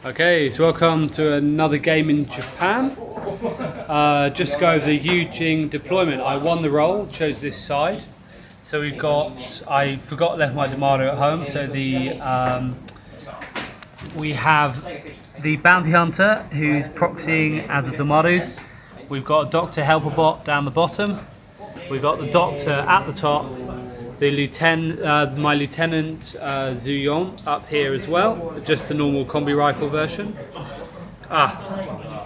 Okay, so welcome to another game in Japan. Just go over the Yu-Jing deployment. I won the role, chose this side. So we've got, I forgot left my Damato at home, so we have the Bounty Hunter who's proxying as a Damaru. We've got a Doctor Helper Bot down the bottom. We've got the Doctor at the top. The my Lieutenant Zuyong up here as well, just the normal combi rifle version.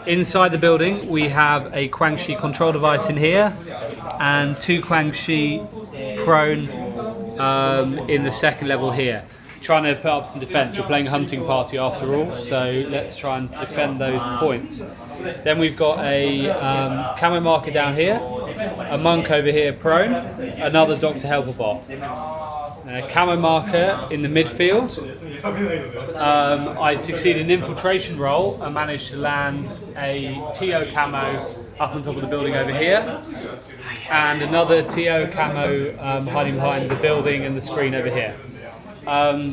Inside the building we have a Quangshi control device in here and two Quangshi prone in the second level here. Trying to put up some defense. We're playing a hunting party after all, so let's try and defend those points. Then we've got a camo marker down here, a monk over here prone, another Doctor Helper Bot. A camo marker in the midfield. I succeeded in an infiltration role and managed to land a TO camo up on top of the building over here, and another TO camo hiding behind the building and the screen over here.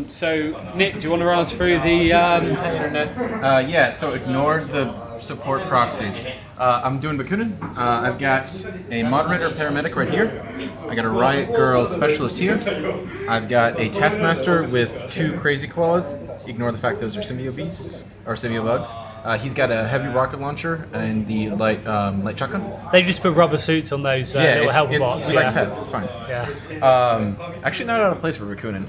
So, Nick, do you want to run us through the... Internet? Yeah, so ignore the support proxies. I'm doing Bakunin. I've got a moderator paramedic right here. I got a Riot Girl specialist here. I've got a Taskmaster with two crazy koalas. Ignore the fact those are symbio beasts, or symbio bugs. He's got a heavy rocket launcher and the light shotgun. They just put rubber suits on those little helper bots. We like pets, it's fine. Yeah. Actually not out of place for Bakunin.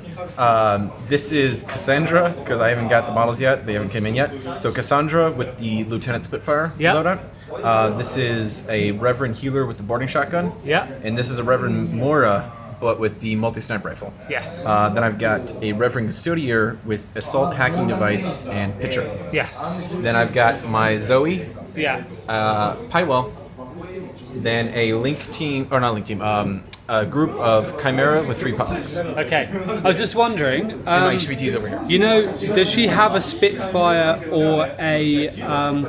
This is Cassandra, because I haven't got the models yet. They haven't come in yet. So Cassandra with the Lieutenant Spitfire loadout. This is a Reverend Healer with the boarding shotgun. Yeah. And this is a Reverend Mora, but with the multi-snipe rifle. Yes. Then I've got a Reverend Custodier with assault hacking device and pitcher. Yes. Then I've got my Zoe. Yeah. Pywell. Then a link team, or not link team, a group of Chimera with 3 puppies. Okay. I was just wondering. And my HVT's over here. You know, does she have a Spitfire or a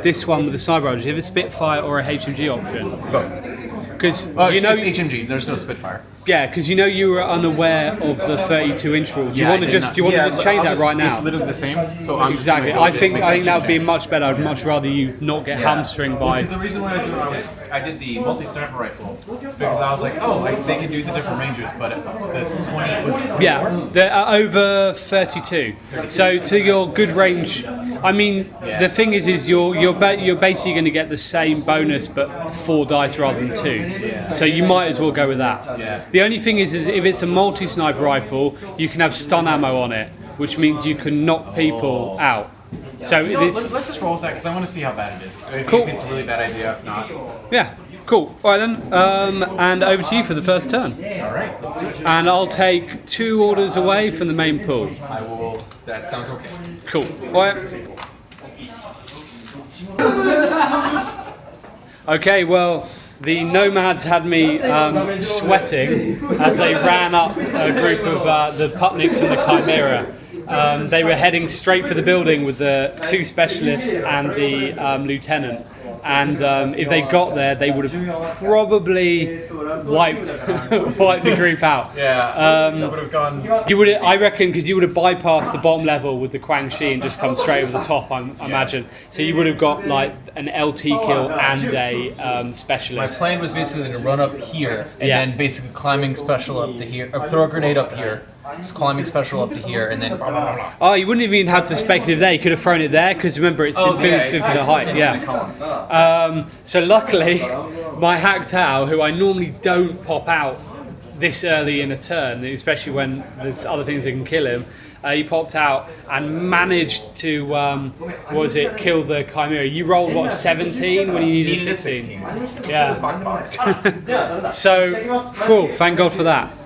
this one with the sniper rifle? Does she have a Spitfire or a HMG option? Both. Because you know, it's HMG. There's no Spitfire. Yeah, because you know you were unaware of the 32-inch rule. Do you want to just change that right now? It's literally the same. So I'm exactly. I think that would be much better. I'd much rather you not get hamstringed by. Because the reason why I did the multi-sniper rifle because I was like, they can do the different ranges, but if the 20 was they're over 32. So to your good range, I mean, the thing is you're basically going to get the same bonus but 4 dice rather than 2. So you might as well go with that. Yeah. The only thing is if it's a multi-sniper rifle, you can have stun ammo on it, which means you can knock people out. So let's just roll with that because I want to see how bad it is. If it's a really bad idea, if not. Yeah, cool. All right then, and over to you for the first turn. All right, let's do it. And I'll take 2 orders away from the main pool. I will. That sounds okay. Cool. All right. Okay, well, the Nomads had me sweating as they ran up a group of the Putniks and the Chimera. They were heading straight for the building with the 2 specialists and the lieutenant. And if they got there, they would have probably wiped the group out. Yeah, would have gone. You would, I reckon, because you would have bypassed the bottom level with the Quangshi and just come straight over the top. I imagine. So you would have got like an LT kill and a specialist. My plan was basically to run up here and then basically climbing special up to here, or throw a grenade up here. It's climbing special up to here, and then blah, blah, blah, blah. Oh, you wouldn't even have to speculative there. You could have thrown it there, because remember, it's infinity the height. Yeah. So luckily, my Hack Tao, who I normally don't pop out this early in a turn, especially when there's other things that can kill him, he popped out and managed to, kill the Chimera. You rolled, 17 when you needed 16? Yeah. So, cool, thank God for that.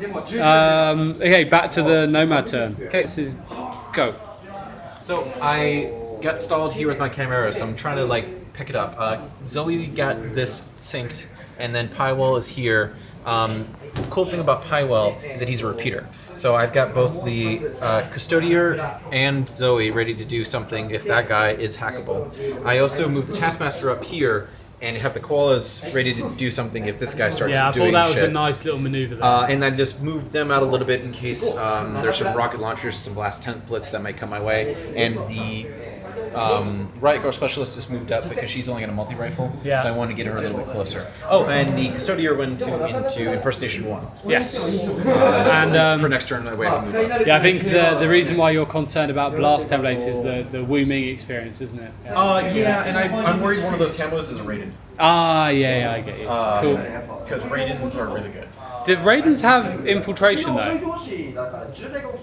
Okay, back to the Nomad turn. Okay, go. So, I got stalled here with my Chimera, so I'm trying to, pick it up. Zoe got this synced, and then Pywell is here. The cool thing about Pywell is that he's a repeater. So I've got both the Custodier and Zoe ready to do something if that guy is hackable. I also moved the Taskmaster up here and have the koalas ready to do something if this guy starts doing shit. Yeah, I thought that was a nice little maneuver there. And I just moved them out a little bit in case there's some rocket launchers, some blast templates that might come my way. And the Riot Girl Specialist just moved up because she's only got a multi-rifle, Yeah. so I want to get her a little bit closer. Oh, and the Custodier went into Impersonation 1. Yes. And for next turn, that way I can move up. yeah, I think the reason why you're concerned about blast templates is the Wu Ming experience, isn't it? Yeah, and I'm worried one of those camos is a Raiden. Ah, yeah, I get you. Cool. Because Raidens are really good. Did Raidens have infiltration though?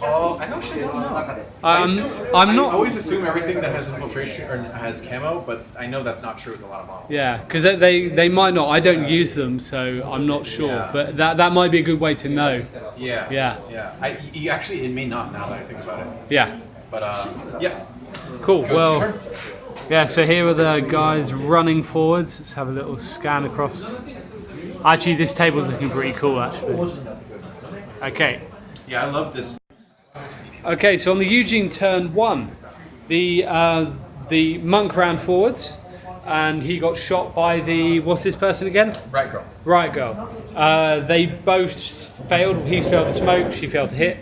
Oh, I actually don't know. I'm I not. always assume everything that has infiltration or has camo, but I know that's not true with a lot of models. Yeah, because they might not. I don't use them, so I'm not sure. Yeah. But that might be a good way to know. Yeah. Yeah. Yeah. Actually, it may not now that I think about it. Yeah. But yeah. Cool. Goes to your Well, turn. yeah. So here are the guys running forwards. Let's have a little scan across. Actually, this table's looking pretty cool. Actually. Okay. Yeah, I love this. Okay. So on the Yu-Jing turn 1, the monk ran forwards, and he got shot by the what's this person again? Right, girl. Right girl. They both failed. He failed to smoke, she failed to hit.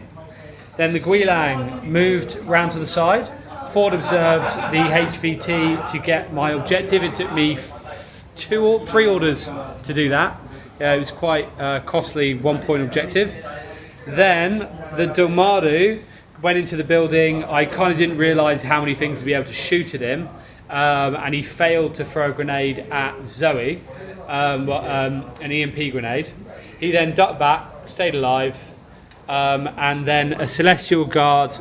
Then the Guilang moved round to the side. Ford observed the HVT to get my objective. It took me 2 or 3 orders to do that. It was quite costly 1-point objective. Then the Domadu went into the building. I kind of didn't realise how many things to be able to shoot at him. And he failed to throw a grenade at Zoe, an EMP grenade. He then ducked back, stayed alive, and then a Celestial Guard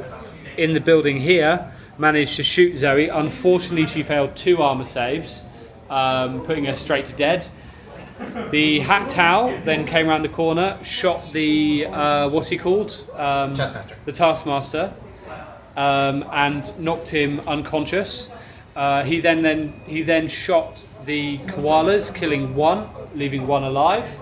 in the building here managed to shoot Zoe. Unfortunately, she failed 2 armor saves, putting her straight to dead. The Hack Tau then came around the corner, shot the what's he called? Taskmaster. The Taskmaster, and knocked him unconscious. He then shot the koalas, killing 1, leaving 1 alive,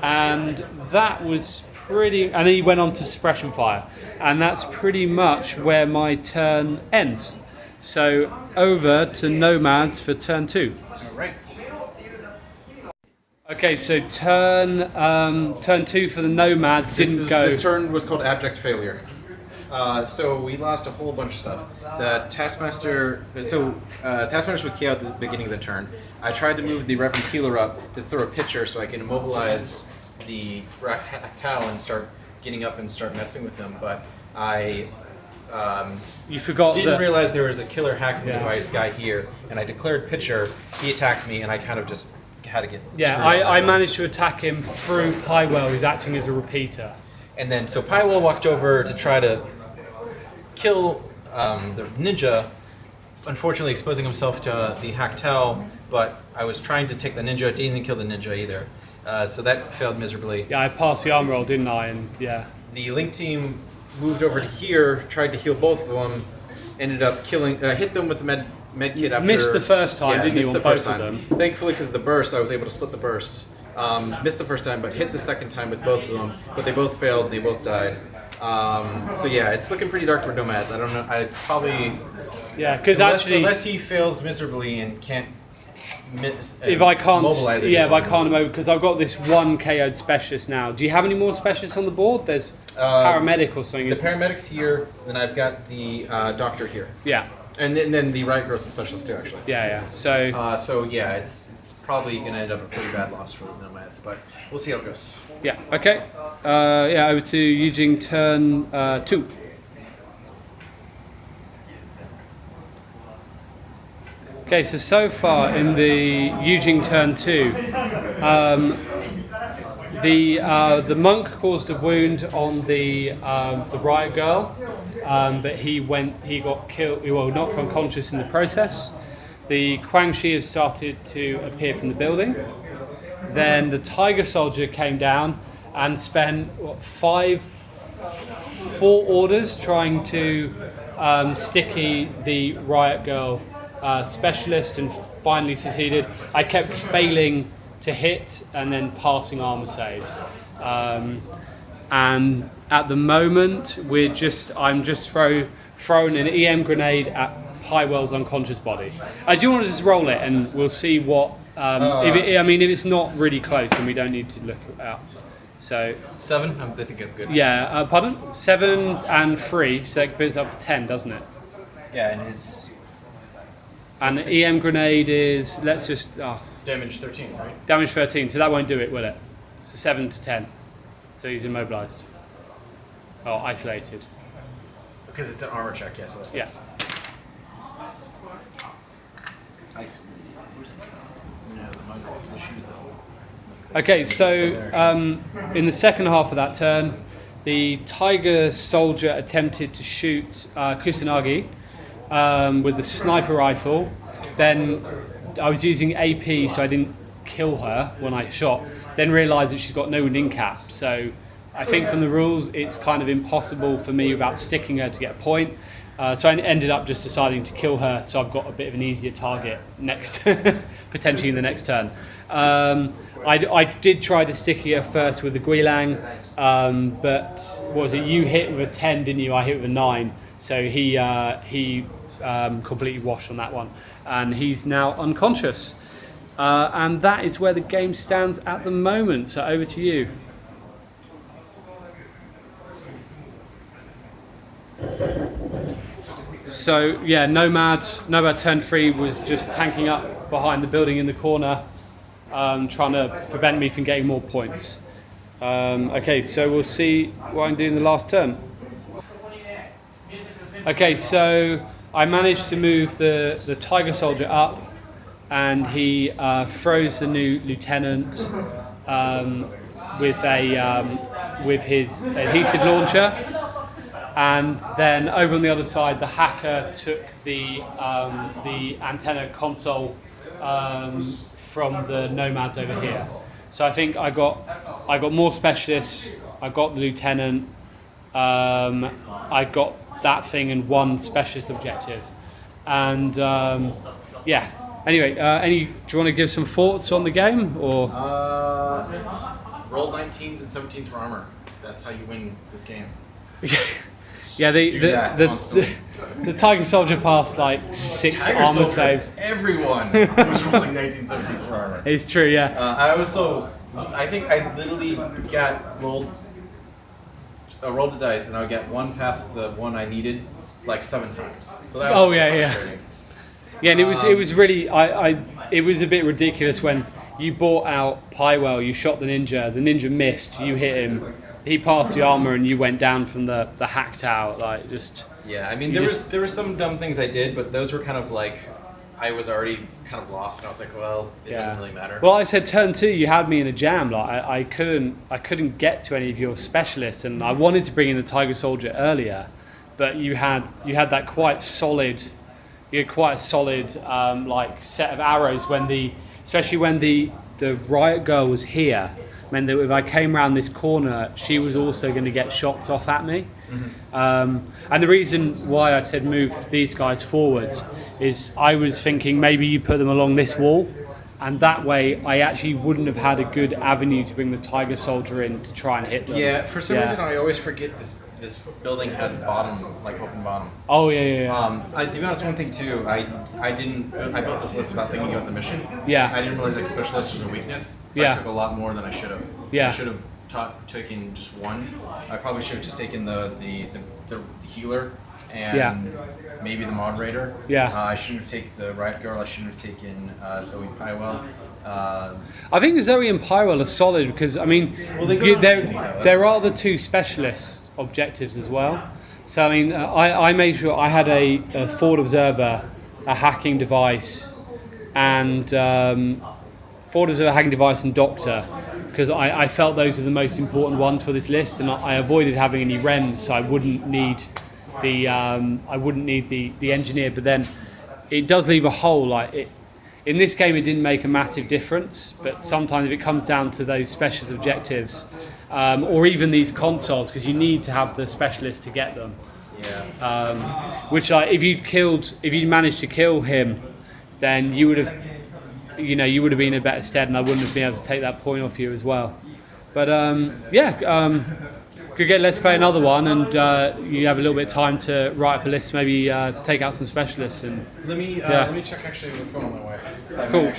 and that was pretty. And then he went on to suppression fire, and that's pretty much where my turn ends. So over to Nomads for turn 2. All right. Okay, so turn 2 for the Nomads didn't go. This turn was called Abject Failure. So we lost a whole bunch of stuff. The Taskmaster. Taskmaster was KO at the beginning of the turn. I tried to move the Reverend Healer up to throw a pitcher so I can immobilize the Tau and start getting up and start messing with them, but I You forgot didn't that. realize there was a killer hacking device guy here, and I declared pitcher. He attacked me, and I kind of just had to get. Yeah, screwed on I that managed to attack him through Pywell, who's acting as a repeater. And then, so Pywell walked over to try to kill the ninja, unfortunately exposing himself to the Hack Tau, but I was trying to take the ninja, didn't kill the ninja either. So that failed miserably. Yeah, I passed the arm roll, didn't I? And yeah. The Link team moved over to here, tried to heal both of them, ended up killing, hit them with the med kit after. Missed the first time, didn't missed you, the on first both of time. them? Thankfully, because of the burst, I was able to split the burst. Missed the first time, but hit the second time with both of them. But they both failed. They both died. So yeah, it's looking pretty dark for Nomads. I don't know. I probably Yeah, because actually, unless he fails miserably and can't. if I can't, mobilize yeah, if I anyone. can't move, because I've got this 1 KO'd specialist now. Do you have any more specialists on the board? There's paramedic or something. The paramedic's here, then I've got the doctor here, Yeah, and then the Riot Girl's the specialist too, actually. yeah. So So yeah, it's probably gonna end up a pretty bad loss for the Nomads, but we'll see how it goes. yeah, okay. Yeah, over to Yu-Jing turn 2. Okay, so far in the Yu-Jing turn 2, the monk caused a wound on the riot girl, but he got killed. Well, knocked unconscious in the process. The Quangshi has started to appear from the building. Then the Tiger Soldier came down and spent 4 orders trying to sticky the riot girl specialist, and finally succeeded. I kept failing to hit and then passing armor saves. And at the moment, I'm just throwing an EM grenade at Pywell's unconscious body. Do you want to just roll it and we'll see what? If it's not really close, then we don't need to look it out. So 7. I think I'm good. yeah, pardon? 7 and 3, so it brings up to 10, doesn't it? Yeah, and his And the EM grenade is, let's just, Damage 13, right? damage 13, so that won't do it, will it? So 7 to 10. So he's immobilized. Oh, isolated. Because it's an armor check, yeah. So that's Yeah. Isolated. Where's this stuff? Yeah, the shoes though. Okay, so in the second half of that turn, the Tiger Soldier attempted to shoot Kusanagi with the sniper rifle. Then I was using AP, so I didn't kill her when I shot. Then realised that she's got no wound cap. So I think from the rules, it's kind of impossible for me without sticking her to get a point. So I ended up just deciding to kill her, so I've got a bit of an easier target next, potentially in the next turn. I did try to sticky her first with the Guilang, but what was it? You hit with a 10, didn't you? I hit with a 9, so he completely washed on that one, and he's now unconscious. And that is where the game stands at the moment. So over to you. So yeah, Nomad turn 3 was just tanking up behind the building in the corner, trying to prevent me from getting more points. Okay, so we'll see what I can do in the last turn. Okay, so I managed to move the Tiger Soldier up, and he froze the new lieutenant with his adhesive launcher. And then over on the other side, the hacker took the antenna console from the Nomads over here. So I think I got more specialists. I got the lieutenant. I got that thing and one specialist objective. And yeah. Anyway, do you want to give some thoughts on the game or? Roll 19s and 17s for armor. That's how you win this game. Yeah, the Tiger Soldier passed like 6 armor saves. Everyone was rolling 19, 17s for armor. It's true, yeah. I think I literally rolled the dice, and I would get one past the one I needed like 7 times. So that was Yeah, and it was really it was a bit ridiculous when you bought out Pywell, you shot the ninja missed, you hit him. He passed the armor and you went down from the hacked out, like just. Yeah, I mean there were some dumb things I did, but those were kind of like I was already kind of lost, and I was like, well, it doesn't really matter. Well, I said turn 2, you had me in a jam. Like I couldn't get to any of your specialists, and I wanted to bring in the Tiger Soldier earlier, but you had that quite solid. You had quite a solid like set of arrows especially when the riot girl was here. Meant that if I came around this corner, she was also going to get shots off at me. Mm-hmm. And the reason why I said move these guys forwards is I was thinking maybe you put them along this wall, and that way I actually wouldn't have had a good avenue to bring the Tiger Soldier in to try and hit them. Yeah, for some reason I always forget this building has bottom, like open bottom. Oh yeah. To be honest, one thing too, I built this list without thinking about the mission. Yeah. I didn't realize like specialist was a weakness, so I took a lot more than I should have. Yeah. I should have taken just one. I probably should have just taken the healer and maybe the moderator. Yeah. I shouldn't have taken the riot girl. I shouldn't have taken Zoe Pywell. I think Zoe and Pyrel are solid because I mean there are the 2 specialist objectives as well. So I mean I made sure I had a forward observer, a hacking device, and forward observer, hacking device, and doctor, because I felt those are the most important ones for this list, and I avoided having any REMs, so I wouldn't need the engineer. But then it does leave a hole. In this game, it didn't make a massive difference, but sometimes if it comes down to those specialist objectives, or even these consoles, because you need to have the specialist to get them. Yeah. Which, if you'd managed to kill him, then you would have been in a better stead, and I wouldn't have been able to take that point off you as well. But let's play another one, and you have a little bit of time to write up a list, maybe take out some specialists. And let me check actually what's going on my way. Cool.